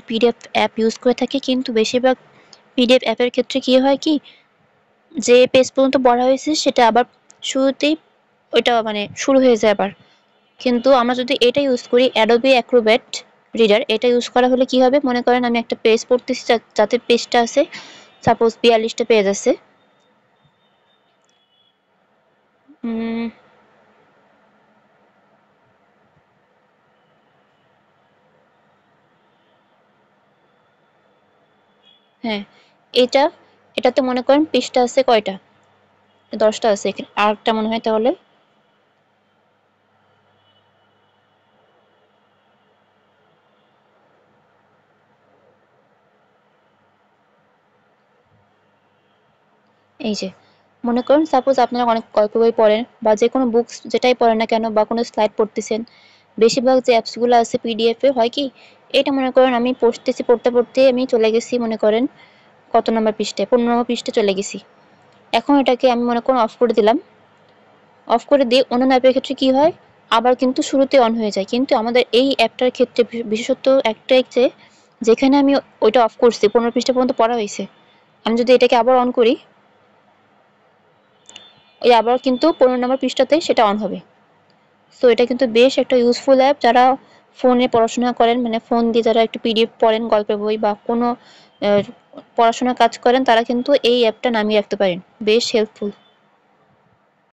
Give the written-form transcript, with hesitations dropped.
PDF app use করে থাকি, কিন্তু বেশিরভাগ পিডিএফ অ্যাপের ক্ষেত্রে কি হয় কি, যে পেজ পর্যন্ত পড়া হয়েছে সেটা আবার শুরুতেই ওইটা মানে শুরু হয়ে যায় আবার। কিন্তু আমরা যদি এটা ইউজ করি অ্যাডোবি অ্যাক্রোব্যাট রিডার, এটা ইউজ করা হলে কি হবে, মনে করেন আমি একটা পেজ পড়তেছি, যাতে পেজটা আছে সাপোজ 42টা পেজ আছে, হ্যাঁ এটাতে মনে করেন পৃষ্ঠা আছে কয়টা, 10টা আছে, আরেকটা মনে হয় তাহলে এই যে মনে করুন সাপোজ আপনারা অনেক গল্প বই পড়েন বা যে কোনো বুকস যেটাই পড়েন না কেন, বা কোনো স্লাইড পড়তেছেন, বেশিরভাগ যে অ্যাপসগুলো আছে পিডিএফ এ হয় কি, এটা মনে করেন আমি পড়তেছি, পড়তে পড়তে আমি চলে গেছি মনে করেন কত নম্বর পৃষ্ঠায়, 15 নম্বর পৃষ্ঠায় চলে গেছি। এখন এটাকে আমি মনে করুন অফ করে দিলাম, অফ করে দিয়ে অন্যান্য অ্যাপের ক্ষেত্রে কি হয়, আবার কিন্তু শুরুতে অন হয়ে যায়। কিন্তু আমাদের এই অ্যাপটার ক্ষেত্রে বিশেষত একটাই যে, যেখানে আমি ওইটা অফ করছি 15 পৃষ্ঠা পর্যন্ত পড়া হয়েছে, আমি যদি এটাকে আবার অন করি, ওই আবার কিন্তু 15 নম্বর পৃষ্ঠাতেই সেটা অন হবে। সো এটা কিন্তু বেশ একটা ইউজফুল অ্যাপ, যারা ফোনে পড়াশোনা করেন, মানে ফোন দিয়ে যারা একটু পিডিএফ পড়েন, গল্পের বই বা কোনো পড়াশোনার কাজ করেন, তারা কিন্তু এই অ্যাপটা নামিয়ে রাখতে পারেন, বেশ হেল্পফুল।